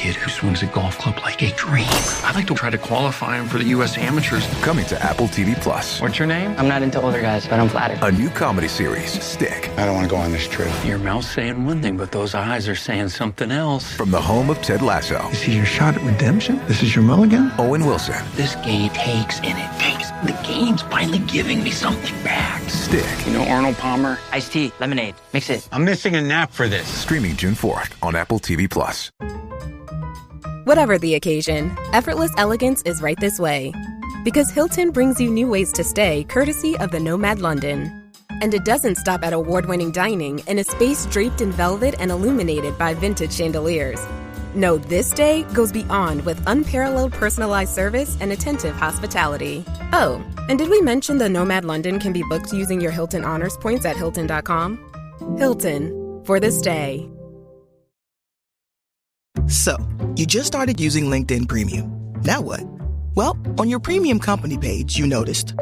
kid who swings a golf club like a dream. I'd like to try to qualify him for the U.S. Amateurs. Coming to Apple TV Plus. What's your name? I'm not into older guys, but I'm flattered. A new comedy series, Stick. I don't want to go on this trip. Your mouth's saying one thing, but those eyes are saying something else. From the home of Ted Lasso. This is your shot at redemption? This is your mulligan? Owen Wilson. This game takes and it takes. The game's finally giving me something back. Stick. You know Arnold Palmer? Iced tea, lemonade, mix it. I'm missing a nap for this. Streaming June 4th on Apple TV Plus. Whatever the occasion, effortless elegance is right this way. Because Hilton brings you new ways to stay courtesy of the Nomad London. And it doesn't stop at award-winning dining in a space draped in velvet and illuminated by vintage chandeliers. No, this day goes beyond with unparalleled personalized service and attentive hospitality. Oh, and did we mention the Nomad London can be booked using your Hilton Honors points at Hilton.com? Hilton, for this day. So, you just started using LinkedIn Premium. Now what? Well, on your premium company page, you noticed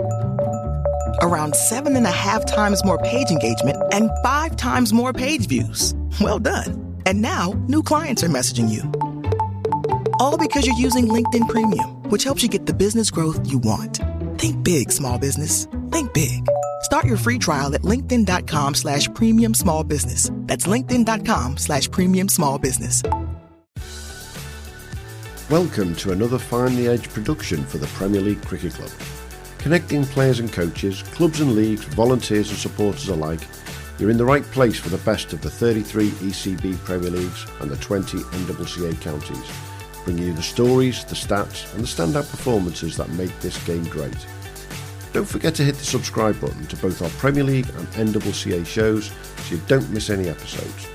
around 7.5 times more page engagement and 5 times more page views. Well done. And now, new clients are messaging you. All because you're using LinkedIn Premium, which helps you get the business growth you want. Think big, small business. Think big. Start your free trial at linkedin.com/premium small business. That's linkedin.com/premium small business. Welcome to another Find the Edge production for the Premier League Cricket Club. Connecting players and coaches, clubs and leagues, volunteers and supporters alike, you're in the right place for the best of the 33 ECB Premier Leagues and the 20 NCCA counties, bringing you the stories, the stats and the standout performances that make this game great. Don't forget to hit the subscribe button to both our Premier League and NCCA shows so you don't miss any episodes.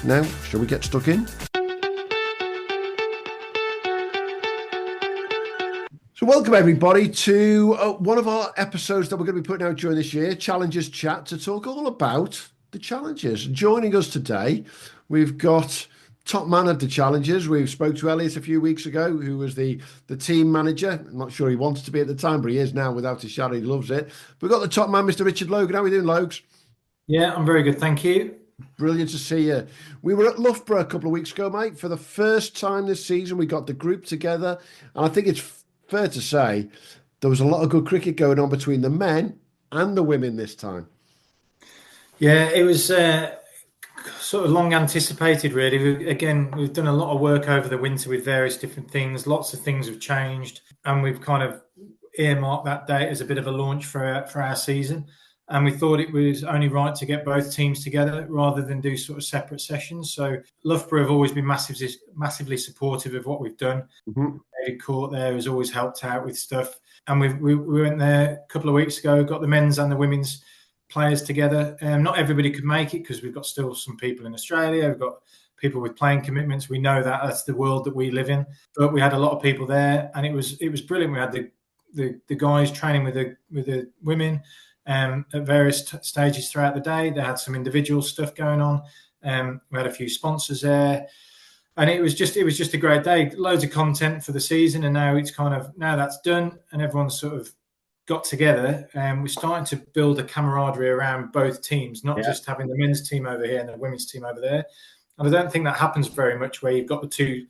Now, shall we get stuck in? So welcome everybody to one of our episodes that we're going to be putting out during this year, Challengers Chat, to talk all about the Challengers. Joining us today, we've got top man of the Challengers. We spoke to Elliot a few weeks ago, who was the team manager. I'm not sure he wanted to be at the time, but he is now without a shadow. He loves it. We've got the top man, Mr. Richard Logan. How are we doing, Logs? Yeah, I'm very good, thank you. Brilliant to see you. We were at Loughborough a couple of weeks ago, mate. For the first time this season, we got the group together. And I think it's fair to say there was a lot of good cricket going on between the men and the women this time. Yeah, it was sort of long anticipated, really. We've done a lot of work over the winter with various different things. Lots of things have changed, and we've kind of earmarked that date as a bit of a launch for our season. And we thought it was only right to get both teams together rather than do sort of separate sessions. So Loughborough have always been massively supportive of what we've done. Mm-hmm. David Court there has always helped out with stuff. And we went there a couple of weeks ago, got the men's and the women's players together. Not everybody could make it because we've got still some people in Australia. We've got people with playing commitments. We know that that's the world that we live in. But we had a lot of people there, and it was brilliant. We had the guys training with the women at various stages throughout the day. They had some individual stuff going on. We had a few sponsors there, and it was just a great day. Loads of content for the season, and now that's done, and everyone's sort of got together. We're starting to build a camaraderie around both teams, not just having the men's team over here and the women's team over there. And I don't think that happens very much, where you've got the two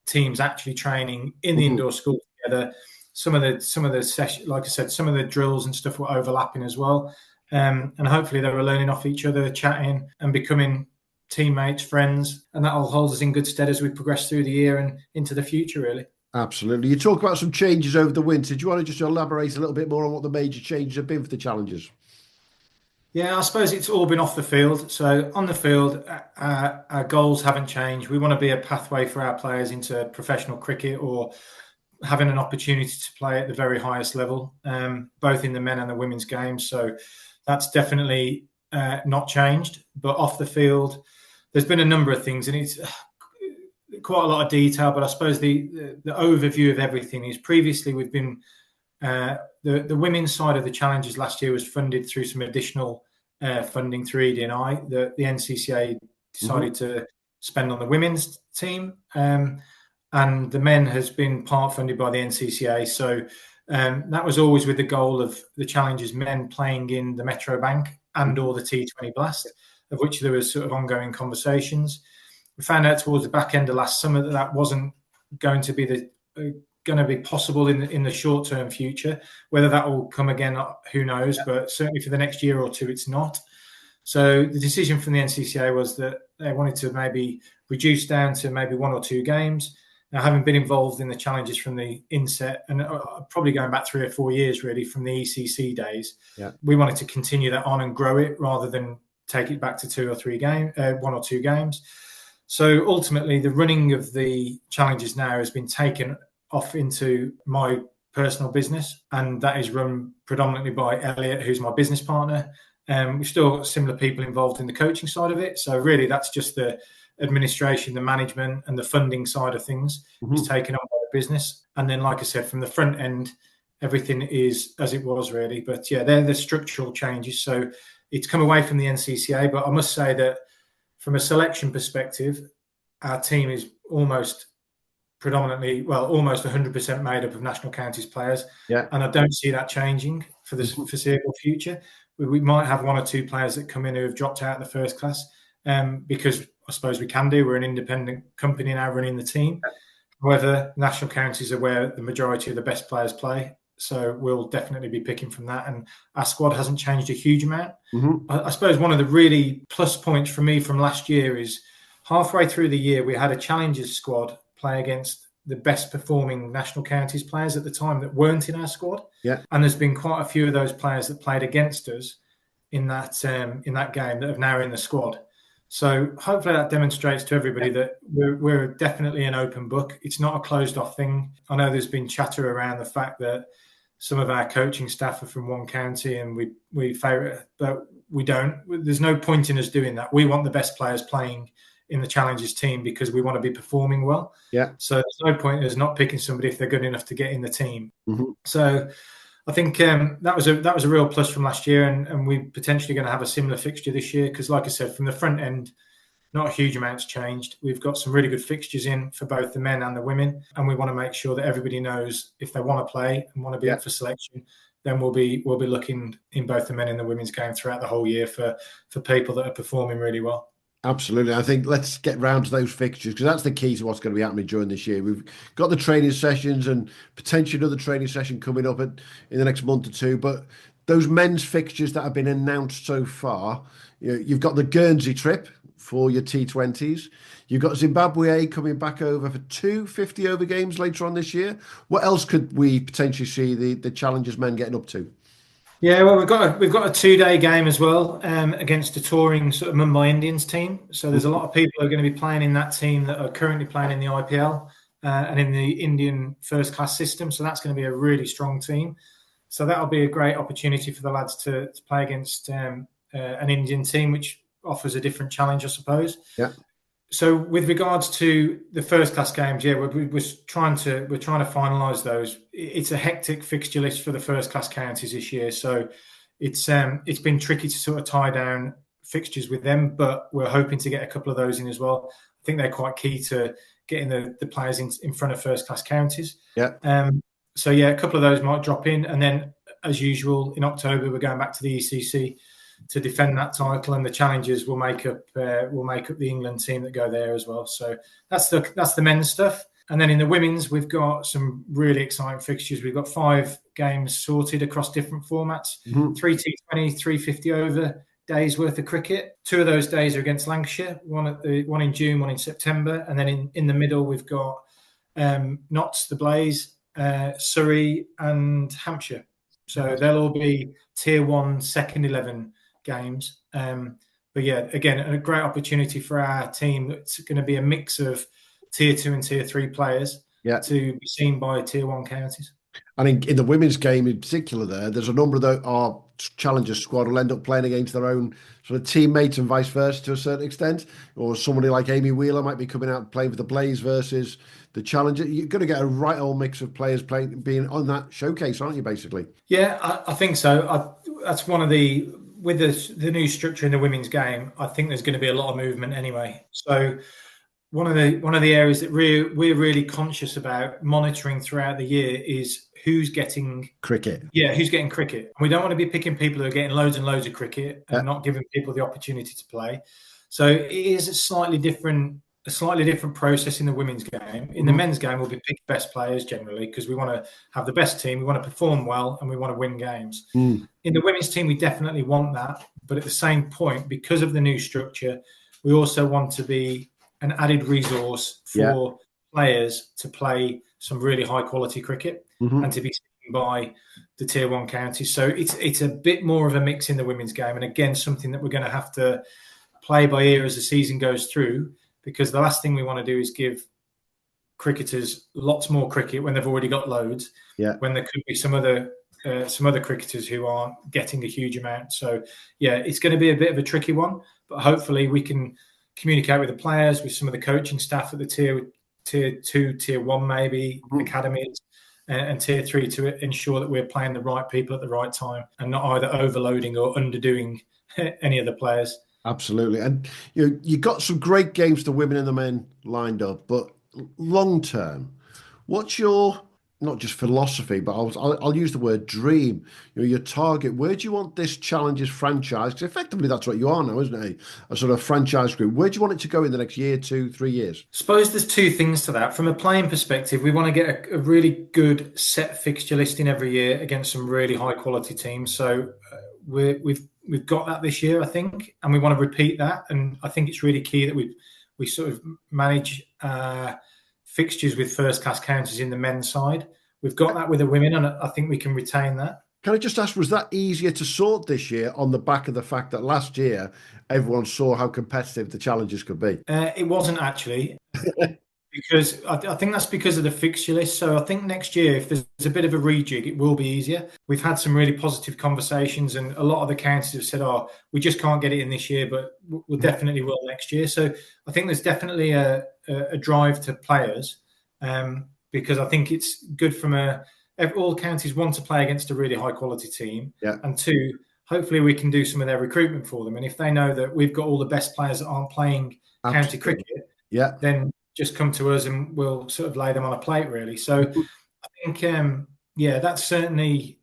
teams actually training in the indoor school together. Some of the sessions, like I said, some of the drills and stuff were overlapping as well. And hopefully they were learning off each other, chatting and becoming teammates, friends. And that'll hold us in good stead as we progress through the year and into the future, really. Absolutely. You talk about some changes over the winter. Do you want to just elaborate a little bit more on what the major changes have been for the Challengers? Yeah, I suppose it's all been off the field. So on the field, our goals haven't changed. We want to be a pathway for our players into professional cricket or having an opportunity to play at the very highest level, both in the men and the women's games. So that's definitely not changed. But off the field, there's been a number of things, and it's quite a lot of detail. But I suppose the overview of everything is previously we've been the women's side of the Challengers last year was funded through some additional funding through ED&I. The NCCA decided to spend on the women's team. And the men has been part funded by the NCCA. So that was always with the goal of the Challengers men playing in the Metro Bank and or the T20 Blast, of which there was sort of ongoing conversations. We found out towards the back end of last summer that wasn't going to be possible in the short term future. Whether that will come again, who knows? But certainly for the next year or two, it's not. So the decision from the NCCA was that they wanted to maybe reduce down to maybe 1 or 2 games. Now, having been involved in the challenges from the inset, and probably going back 3 or 4 years really from the ECC days, we wanted to continue that on and grow it rather than take it back to 2 or 3 games, 1 or 2 games. So ultimately, the running of the challenges now has been taken off into my personal business, and that is run predominantly by Elliot, who's my business partner. We've still got similar people involved in the coaching side of it. So really, that's just the administration, the management, and the funding side of things is taken on by the business. And then, like I said, from the front end, everything is as it was really. But yeah, they're the structural changes. So it's come away from the NCCA. But I must say that from a selection perspective, our team is almost 100% made up of national counties players. Yeah. And I don't see that changing for the foreseeable future. We might have 1 or 2 players that come in who have dropped out of the first class because I suppose we can do. We're an independent company now running the team. However, national counties are where the majority of the best players play. So we'll definitely be picking from that. And our squad hasn't changed a huge amount. I suppose one of the really plus points for me from last year is halfway through the year, we had a challenges squad play against the best performing national counties players at the time that weren't in our squad. Yeah. And there's been quite a few of those players that played against us in that game that are now in the squad. So hopefully that demonstrates to everybody that we're definitely an open book. It's not a closed off thing. I know there's been chatter around the fact that some of our coaching staff are from one county and we favour it, but we don't. There's no point in us doing that. We want the best players playing in the challenges team because we want to be performing well. Yeah. So there's no point in us not picking somebody if they're good enough to get in the team. So I think that was a real plus from last year, and we're potentially going to have a similar fixture this year because, like I said, from the front end, not a huge amount's changed. We've got some really good fixtures in for both the men and the women, and we want to make sure that everybody knows if they want to play and want to be up for selection, then we'll be looking in both the men and the women's game throughout the whole year for people that are performing really well. Absolutely. I think let's get round to those fixtures because that's the key to what's going to be happening during this year. We've got the training sessions and potentially another training session coming up in the next month or 2. But those men's fixtures that have been announced so far, you've got the Guernsey trip for your T20s. You've got Zimbabwe coming back over for 2 50-over games later on this year. What else could we potentially see the Challengers men getting up to? Yeah, well, we've got a 2-day game as well against a touring sort of Mumbai Indians team. So there's a lot of people who are going to be playing in that team that are currently playing in the IPL and in the Indian first class system. So that's going to be a really strong team. So that'll be a great opportunity for the lads to play against an Indian team, which offers a different challenge, I suppose. Yeah. So with regards to the first class games, yeah, we're trying to finalise those. It's a hectic fixture list for the first class counties this year, so it's been tricky to sort of tie down fixtures with them, but we're hoping to get a couple of those in as well. I think they're quite key to getting the players in front of first class counties. Yeah. So yeah, a couple of those might drop in, and then as usual in October we're going back to the ECC to defend that title, and the challengers will make up the England team that go there as well. So that's the men's stuff. And then in the women's, we've got some really exciting fixtures. We've got 5 games sorted across different formats: 3 T20, 3 50-over days worth of cricket. 2 of those days are against Lancashire. One in June, one in September, and then in the middle we've got Notts, the Blaze, Surrey, and Hampshire. So they'll all be Tier 1 second 11 games. But yeah, again, a great opportunity for our team. It's going to be a mix of Tier 2 and Tier 3 players to be seen by Tier 1 counties. And in the women's game in particular there's a number of our Challengers squad will end up playing against their own sort of teammates and vice versa to a certain extent. Or somebody like Amy Wheeler might be coming out and playing for the Blaze versus the Challenger. You're going to get a right old mix of players being on that showcase, aren't you, basically? Yeah, I think so. That's one of with the new structure in the women's game, I think there's going to be a lot of movement anyway. So one of the areas that we're really conscious about monitoring throughout the year is who's getting cricket. Yeah, who's getting cricket. We don't want to be picking people who are getting loads and loads of cricket and not giving people the opportunity to play. So it is a slightly different a slightly different process in the women's game. In the men's game, we'll be picking best players generally because we want to have the best team, we want to perform well, and we want to win games. In the women's team, we definitely want that. But at the same point, because of the new structure, we also want to be an added resource for players to play some really high quality cricket and to be seen by the tier 1 counties. So it's a bit more of a mix in the women's game. And again, something that we're going to have to play by ear as the season goes through, because the last thing we want to do is give cricketers lots more cricket when they've already got loads, when there could be some other cricketers who aren't getting a huge amount. So, it's going to be a bit of a tricky one, but hopefully we can communicate with the players, with some of the coaching staff at the tier 2, tier 1 maybe, academies, and tier 3 to ensure that we're playing the right people at the right time and not either overloading or underdoing any of the players. Absolutely. And you got some great games, the women and the men lined up, but long term, what's your, not just philosophy, but I'll use the word dream, your target? Where do you want this Challengers franchise? Because effectively that's what you are now, isn't it? A sort of franchise group. Where do you want it to go in the next year, 2, 3 years? I suppose there's two things to that. From a playing perspective, we want to get a really good set fixture listing every year against some really high quality teams. So we've got that this year, I think, and we want to repeat that. And I think it's really key that we sort of manage fixtures with first class counties in the men's side. We've got that with the women, and I think we can retain that. Can I just ask, was that easier to sort this year on the back of the fact that last year everyone saw how competitive the Challengers could be? It wasn't actually, because I think that's because of the fixture list. So I think next year, if there's a bit of a rejig, it will be easier. We've had some really positive conversations, and a lot of the counties have said, we just can't get it in this year, but we'll definitely will next year. So I think there's definitely a drive to players, because I think it's good from all counties want to play against a really high quality team. And 2, hopefully we can do some of their recruitment for them. And if they know that we've got all the best players that aren't playing county cricket, then just come to us and we'll sort of lay them on a plate, really. So I think, that's certainly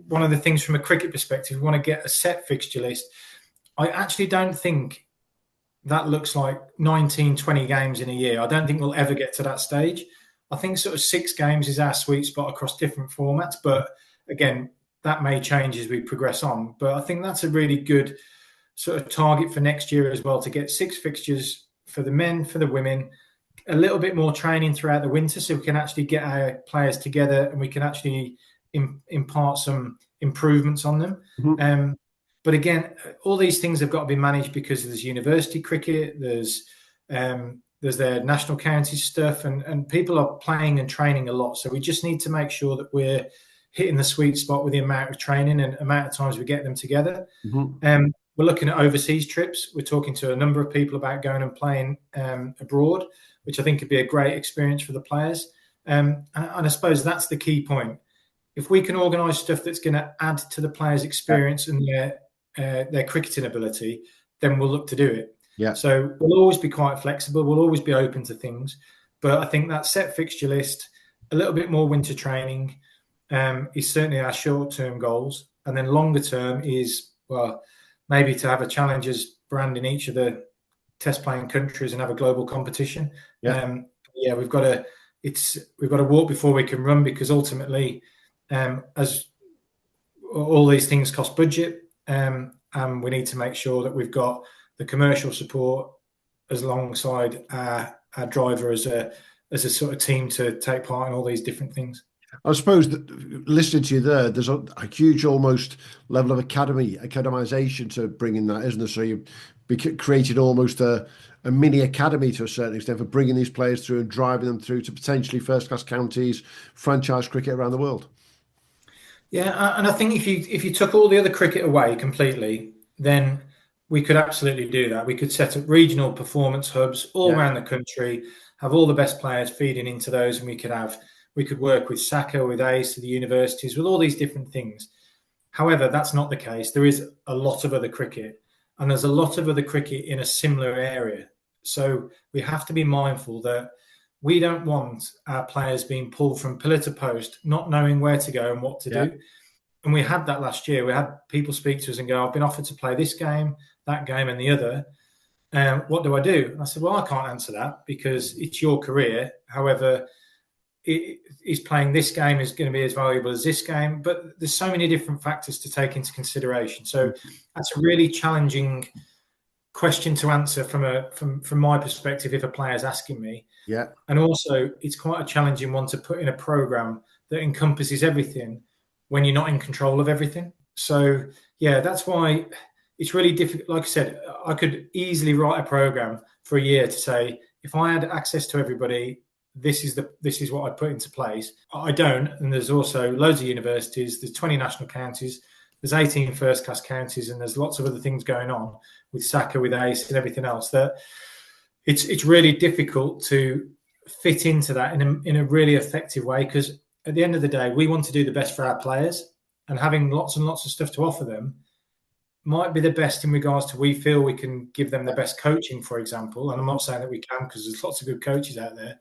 one of the things from a cricket perspective. We want to get a set fixture list. I actually don't think that looks like 19, 20 games in a year. I don't think we'll ever get to that stage. I think sort of 6 games is our sweet spot across different formats. But again, that may change as we progress on. But I think that's a really good sort of target for next year as well, to get 6 fixtures for the men, for the women, a little bit more training throughout the winter so we can actually get our players together and we can actually impart some improvements on them. But again, all these things have got to be managed because there's university cricket, there's their national county stuff, and people are playing and training a lot. So we just need to make sure that we're hitting the sweet spot with the amount of training and amount of times we get them together. We're looking at overseas trips. We're talking to a number of people about going and playing abroad, which I think could be a great experience for the players. And I suppose that's the key point. If we can organise stuff that's going to add to the players' experience and their cricketing ability, then we'll look to do it. So we'll always be quite flexible. We'll always be open to things. But I think that set fixture list, a little bit more winter training is certainly our short-term goals. And then longer term is, maybe to have a Challengers brand in each of the test playing countries and have a global competition. We've got to walk before we can run, because ultimately, as all these things cost budget, and we need to make sure that we've got the commercial support as alongside our driver as a sort of team to take part in all these different things. I suppose that listening to you there's a huge almost level of academization to bring in that, isn't there? So you've created almost a mini academy to a certain extent for bringing these players through and driving them through to potentially first-class counties, franchise cricket around the world. Yeah, and I think if you took all the other cricket away completely, then we could absolutely do that. We could set up regional performance hubs all around the country, have all the best players feeding into those, and we could work with SACA, with ACE, to the universities, with all these different things. However, that's not the case. There is a lot of other cricket, and there's a lot of other cricket in a similar area. So we have to be mindful that we don't want our players being pulled from pillar to post, not knowing where to go and what to do. And we had that last year. We had people speak to us and go, I've been offered to play this game, that game and the other. What do I do? And I said, well, I can't answer that because it's your career. However, is playing this game is going to be as valuable as this game. But there's so many different factors to take into consideration. So that's a really challenging question to answer from my perspective if a player's asking me. Yeah. And also, it's quite a challenging one to put in a program that encompasses everything when you're not in control of everything. So, yeah, that's why it's really difficult. Like I said, I could easily write a program for a year to say, if I had access to everybody, this is what I'd put into place. I don't. And there's also loads of universities. There's 20 national counties. There's 18 first-class counties. And there's lots of other things going on with SACA, with ACE and everything else that it's really difficult to fit into that in a really effective way, because at the end of the day, we want to do the best for our players, and having lots and lots of stuff to offer them might be the best in regards to we feel we can give them the best coaching, for example. And I'm not saying that we can, because there's lots of good coaches out there,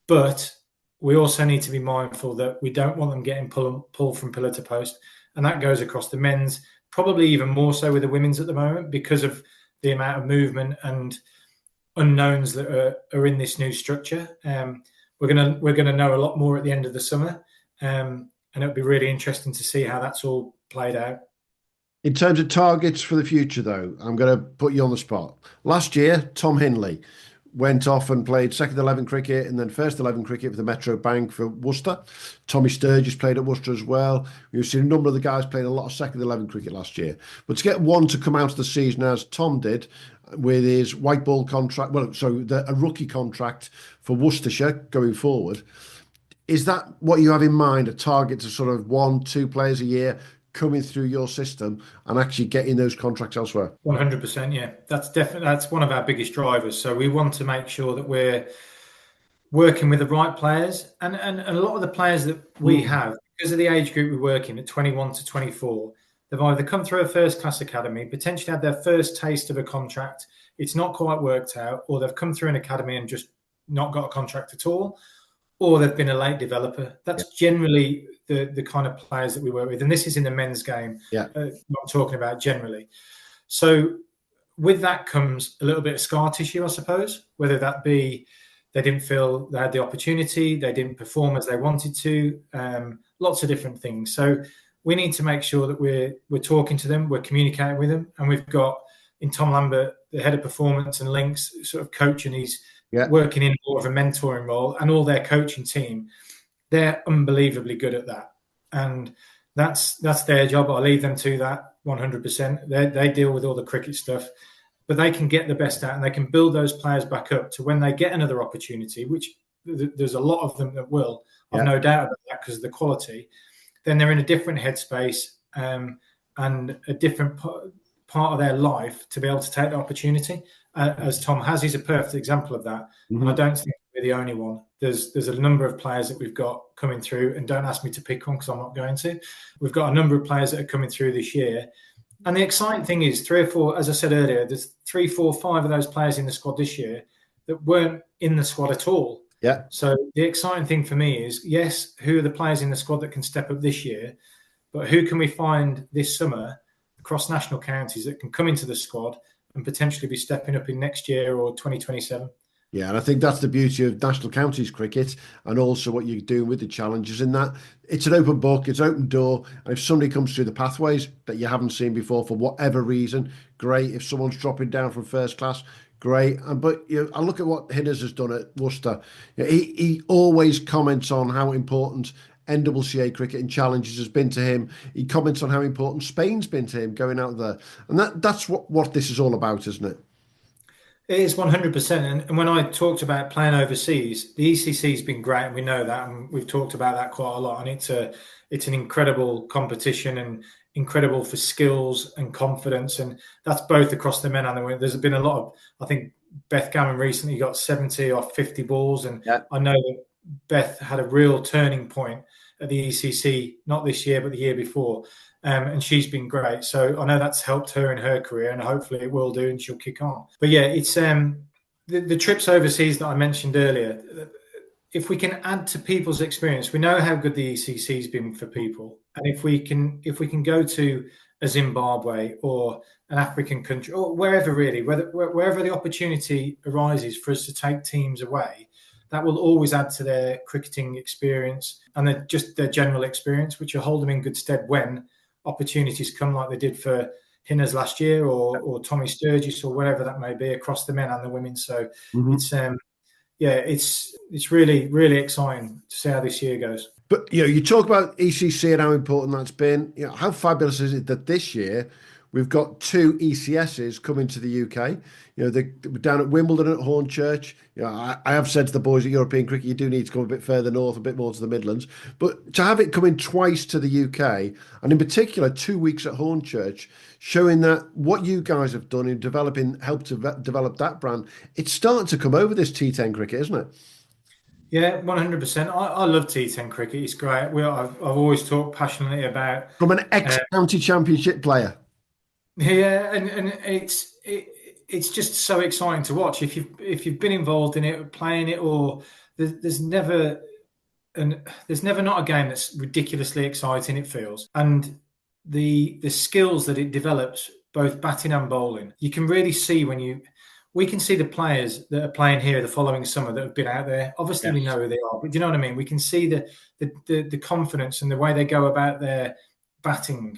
but we also need to be mindful that we don't want them getting pulled from pillar to post. And that goes across the men's, probably even more so with the women's at the moment, because of the amount of movement and unknowns that are in this new structure. We're gonna know a lot more at the end of the summer, and it'll be really interesting to see how that's all played out. In terms of targets for the future, though, I'm going to put you on the spot. Last year, Tom Hinley went off and played second 11 cricket and then first 11 cricket for the Metro Bank for Worcester. Tommy Sturgis played at Worcester as well. We've seen a number of the guys playing a lot of second 11 cricket last year. But to get one to come out of the season as Tom did with his white ball contract, a rookie contract for Worcestershire going forward, is that what you have in mind, a target to sort of 1-2 players a year coming through your system and actually getting those contracts elsewhere? 100%, yeah. That's one of our biggest drivers. So we want to make sure that we're working with the right players, and a lot of the players that we have, because of the age group we work in at 21 to 24, they've either come through a first class academy, potentially had their first taste of a contract, it's not quite worked out, or they've come through an academy and just not got a contract at all, or they've been a late developer. That's generally the kind of players that we work with. And this is in the men's game, what I'm talking about generally. So with that comes a little bit of scar tissue, I suppose, whether that be they didn't feel they had the opportunity, they didn't perform as they wanted to, lots of different things. So we need to make sure that we're talking to them, we're communicating with them. And we've got, in Tom Lambert, the head of performance and links, sort of coaching, he's working in more of a mentoring role, and all their coaching team, they're unbelievably good at that. And that's their job. I leave them to that 100%. They deal with all the cricket stuff, but they can get the best out and they can build those players back up to when they get another opportunity, which there's a lot of them that will. I've no doubt about that because of the quality. Then they're in a different headspace and a different part of their life to be able to take the opportunity. As Tom has, he's a perfect example of that. And I don't think we're the only one. There's a number of players that we've got coming through, and don't ask me to pick one because I'm not going to. We've got a number of players that are coming through this year. And the exciting thing is 3 or 4, as I said earlier, there's 3, 4, 5 of those players in the squad this year that weren't in the squad at all. Yeah. So the exciting thing for me is, yes, who are the players in the squad that can step up this year, but who can we find this summer across national counties that can come into the squad and potentially be stepping up in next year or 2027? Yeah, and I think that's the beauty of national counties cricket, and also what you're doing with the challenges, in that it's an open book, it's an open door, and if somebody comes through the pathways that you haven't seen before for whatever reason, great. If someone's dropping down from first class, great. But I look at what Hinners has done at Worcester. He always comments on how important NCCA cricket and challenges has been to him. He comments on how important Spain's been to him going out there, and that's what this is all about, isn't it? It is 100%. And when I talked about playing overseas, the ECC has been great, and we know that, and we've talked about that quite a lot. And it's an incredible competition and incredible for skills and confidence, and that's both across the men and the women. There's been a lot of, I think Beth Gammon recently got 70 off 50 balls, and I know that Beth had a real turning point at the ECC, not this year, but the year before. And she's been great. So I know that's helped her in her career, and hopefully it will do, and she'll kick on. But yeah, it's the trips overseas that I mentioned earlier. If we can add to people's experience, we know how good the ECC's been for people. And if we can go to a Zimbabwe or an African country or wherever really, wherever the opportunity arises for us to take teams away, that will always add to their cricketing experience and just their general experience, which will hold them in good stead when opportunities come, like they did for Hinners last year or Tommy Sturgis or wherever that may be across the men and the women. So it's it's really, really exciting to see how this year goes. But you talk about ECC and how important that's been. How fabulous is it that this year we've got two ECSs coming to the UK? They're down at Wimbledon at Hornchurch. I have said to the boys at European Cricket, you do need to come a bit further north, a bit more to the Midlands. But to have it coming twice to the UK, and in particular 2 weeks at Hornchurch, showing that what you guys have done in helped to develop that brand, it's starting to come over this T10 cricket, isn't it? Yeah, 100%. I love T10 cricket. It's great. I've always talked passionately about from an ex-county championship player. Yeah, and it's just so exciting to watch. If you've been involved in it, playing it, or there's never not a game that's ridiculously exciting. It feels, and the skills that it develops, both batting and bowling, you can really see we can see the players that are playing here the following summer that have been out there. Obviously, we know who they are, but do you know what I mean? We can see the confidence and the way they go about their batting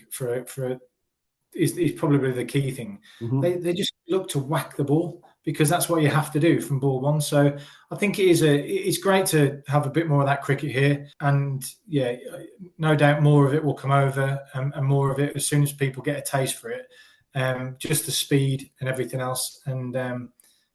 is probably the key thing. They just look to whack the ball because that's what you have to do from ball one. So I think it's great to have a bit more of that cricket here, and no doubt more of it will come over, and more of it as soon as people get a taste for it. Just the speed and everything else, and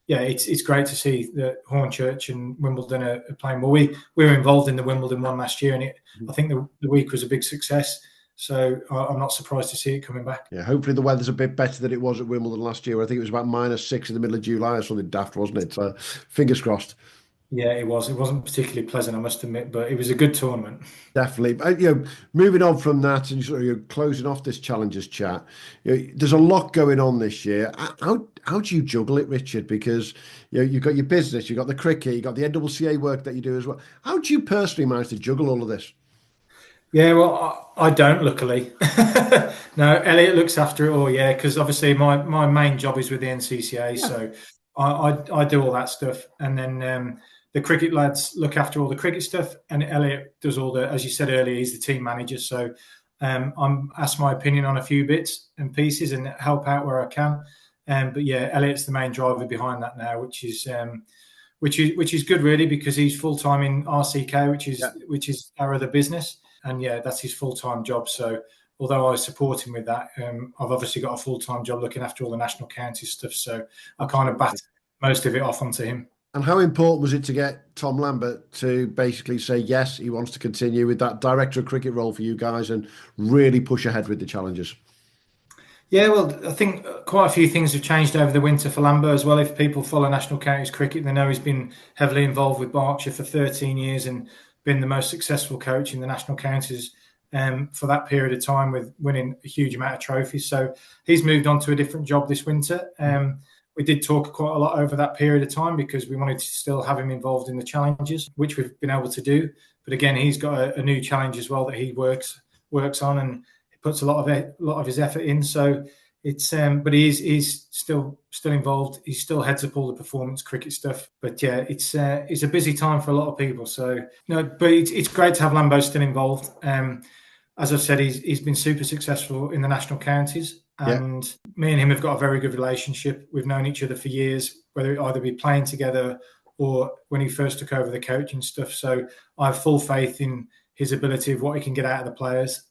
it's great to see that Hornchurch and Wimbledon are playing well. We were involved in the Wimbledon one last year, and I think the week was a big success. So I'm not surprised to see it coming back. Yeah, hopefully the weather's a bit better than it was at Wimbledon last year. I think it was about -6 in the middle of July or something daft, wasn't it? So fingers crossed. Yeah, it was. It wasn't particularly pleasant, I must admit, but it was a good tournament. Definitely. Moving on from that and you're closing off this Challengers chat, there's a lot going on this year. How do you juggle it, Richard? Because you've got your business, you've got the cricket, you've got the NCCA work that you do as well. How do you personally manage to juggle all of this? Yeah, well, I don't, luckily. No, Elliot looks after it all, because obviously my main job is with the NCCA, so I do all that stuff. And then the cricket lads look after all the cricket stuff, and Elliot does all as you said earlier, he's the team manager. So I'm asked my opinion on a few bits and pieces and help out where I can. But Elliot's the main driver behind that now, which is good, really, because he's full-time in RCK, which is our other business. And that's his full-time job. So although I support him with that, I've obviously got a full-time job looking after all the national county stuff. So I kind of bat most of it off onto him. And how important was it to get Tom Lambert to basically say, yes, he wants to continue with that director of cricket role for you guys and really push ahead with the Challengers? Yeah, well, I think quite a few things have changed over the winter for Lambert as well. If people follow national counties cricket, they know he's been heavily involved with Berkshire for 13 years and been the most successful coach in the national counties for that period of time, with winning a huge amount of trophies. So he's moved on to a different job this winter. We did talk quite a lot over that period of time because we wanted to still have him involved in the challenges, which we've been able to do. But again, he's got a new challenge as well that he works on, and he puts a lot of his effort in. So it's but he's still involved. He still heads up all the performance cricket stuff. But it's a busy time for a lot of people. So but it's great to have Lambo still involved. As I've said, he's been super successful in the national counties. And me and him have got a very good relationship. We've known each other for years, whether it either be playing together or when he first took over the coaching stuff. So I have full faith in his ability of what he can get out of the players,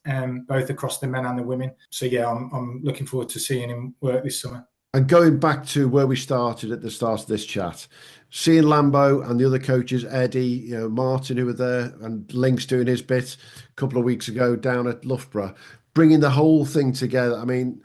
both across the men and the women. So I'm looking forward to seeing him work this summer. And going back to where we started at the start of this chat, seeing Lambo and the other coaches, Eddie, Martin, who were there, and Link's doing his bit a couple of weeks ago down at Loughborough, bringing the whole thing together. I mean,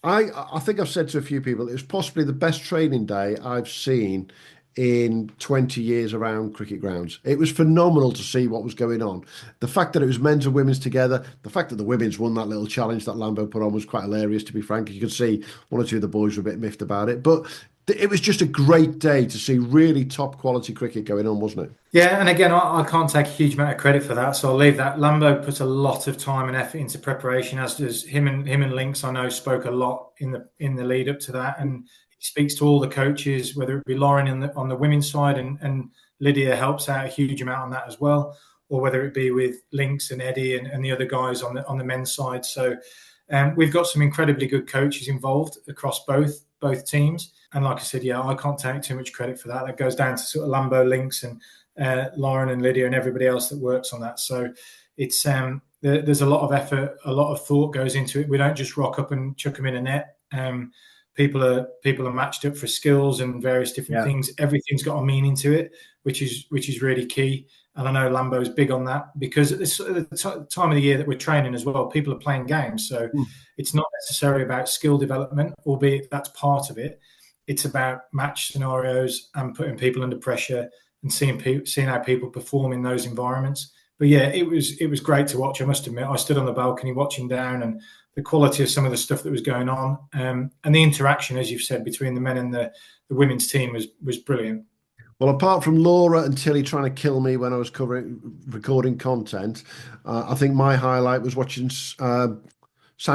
I think I've said to a few people, it was possibly the best training day I've seen in 20 years around cricket grounds. It was phenomenal to see what was going on. The fact that it was men's and women's together, the fact that the women's won that little challenge that Lambo put on was quite hilarious, to be frank. You could see one or two of the boys were a bit miffed about it. But it was just a great day to see really top quality cricket going on, wasn't it? Yeah, and again, I can't take a huge amount of credit for that, so I'll leave that. Lambo put a lot of time and effort into preparation, as does him and Links. I know spoke a lot in the lead up to that, and he speaks to all the coaches, whether it be Lauren on the women's side, and Lydia helps out a huge amount on that as well, or whether it be with Links and Eddie and the other guys on the men's side. So we've got some incredibly good coaches involved across both teams. And like I said, yeah, I can't take too much credit for that. That goes down to sort of Lambo, Links, and Lauren and Lydia and everybody else that works on that. So it's there's a lot of effort, a lot of thought goes into it. We don't just rock up and chuck them in a net. People are matched up for skills and various different things. Everything's got a meaning to it, which is really key. And I know Lambo's big on that, because at the time of the year that we're training as well, people are playing games. So it's not necessarily about skill development, albeit that's part of it. It's about match scenarios and putting people under pressure and seeing how people perform in those environments. But yeah, it was great to watch. I must admit, I stood on the balcony watching down, and the quality of some of the stuff that was going on, and the interaction, as you've said, between the men and the women's team was brilliant. Well, apart from Laura and Tilly trying to kill me when I was recording content, I think my highlight was watching Sam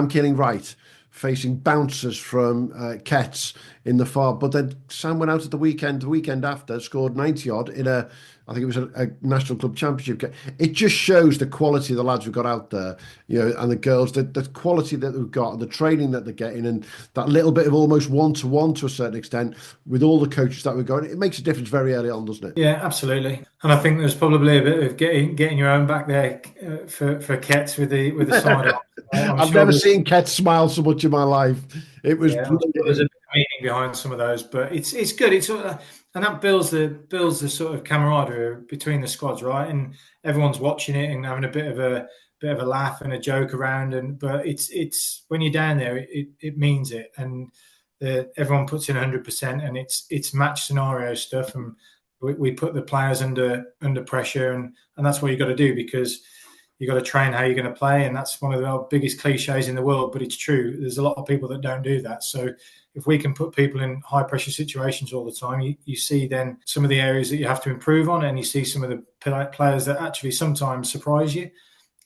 Killing-Wright facing bouncers from Ketts in the far. But then Sam went out at the weekend after, scored 90 odd in I think it was a National Club Championship game. It just shows the quality of the lads we've got out there, and the girls, the quality that we've got, and the training that they're getting, and that little bit of almost one-to-one to a certain extent with all the coaches that we're going. It makes a difference very early on, doesn't it? Yeah, absolutely. And I think there's probably a bit of getting your own back there for Ketts with the side up. I've never seen Ketts smile so much in my life. It was. Yeah, there's a meaning behind some of those, but it's good. It's and that builds the sort of camaraderie between the squads, right? And everyone's watching it and having a bit of a laugh and a joke around. But it's when you're down there, it means it, and everyone puts in 100%, and it's match scenario stuff, and we put the players under pressure, and that's what you got to do, because you got to train how you're going to play, and that's one of the biggest cliches in the world, but it's true. There's a lot of people that don't do that. So if we can put people in high pressure situations all the time, you see then some of the areas that you have to improve on, and you see some of the players that actually sometimes surprise you,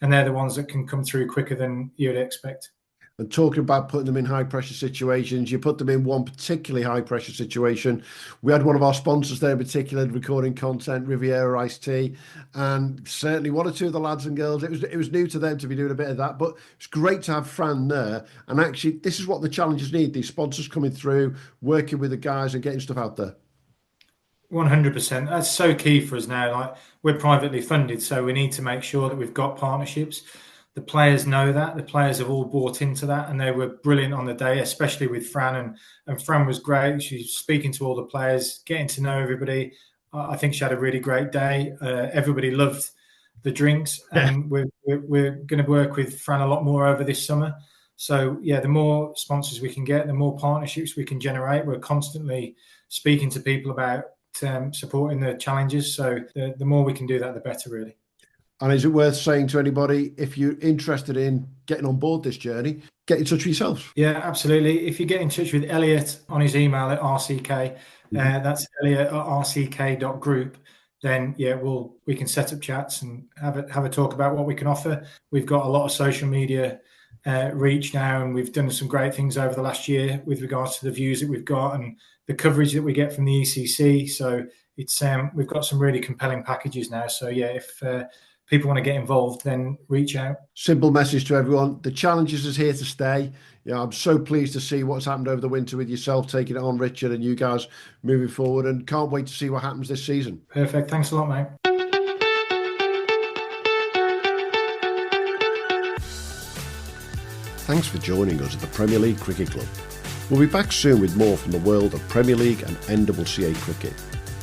and they're the ones that can come through quicker than you'd expect. And talking about putting them in high pressure situations, you put them in one particularly high pressure situation. We had one of our sponsors there in particular recording content, Riviera Iced Tea, and certainly one or two of the lads and girls, it was new to them to be doing a bit of that, but it's great to have Fran there. And actually, this is what the challengers need, these sponsors coming through, working with the guys and getting stuff out there. 100%. That's so key for us now. Like, we're privately funded, so we need to make sure that we've got partnerships. The players know that. The players have all bought into that, and they were brilliant on the day, especially with Fran. And Fran was great. She's speaking to all the players, getting to know everybody. I think she had a really great day. Everybody loved the drinks, and we're going to work with Fran a lot more over this summer. So, yeah, the more sponsors we can get, the more partnerships we can generate. We're constantly speaking to people about supporting the challenges. So the more we can do that, the better, really. And is it worth saying to anybody, if you're interested in getting on board this journey, get in touch with yourselves? Yeah, absolutely. If you get in touch with Elliot on his email at RCK, that's Elliot at rck.group, then yeah, we can set up chats and have a talk about what we can offer. We've got a lot of social media reach now, and we've done some great things over the last year with regards to the views that we've got and the coverage that we get from the ECC. So it's we've got some really compelling packages now. So yeah, if people want to get involved, then reach out. Simple message to everyone. The Challengers is here to stay. Yeah, I'm so pleased to see what's happened over the winter with yourself taking it on, Richard, and you guys moving forward, and can't wait to see what happens this season. Perfect. Thanks a lot, mate. Thanks for joining us at the Premier League Cricket Club. We'll be back soon with more from the world of Premier League and NCCA cricket.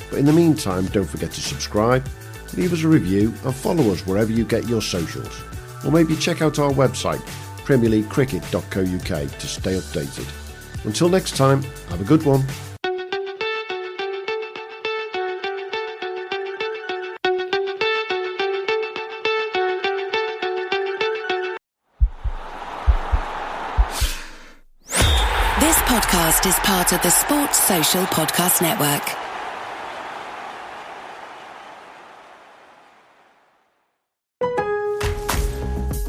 But in the meantime, don't forget to subscribe, leave us a review and follow us wherever you get your socials. Or maybe check out our website, premierleaguecricket.co.uk, to stay updated. Until next time, have a good one. podcast is part of the Sports Social Podcast Network.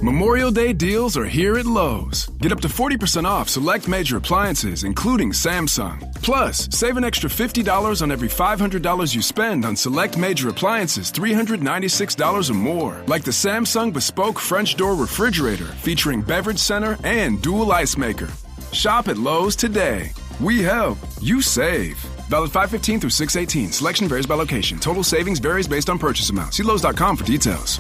Memorial Day deals are here at Lowe's. Get up to 40% off select major appliances, including Samsung. Plus, save an extra $50 on every $500 you spend on select major appliances $396 or more, like the Samsung Bespoke French Door Refrigerator featuring beverage center and dual ice maker. Shop at Lowe's today. We help. You save. Valid 5/15 through 6/18. Selection varies by location. Total savings varies based on purchase amount. See Lowe's.com for details.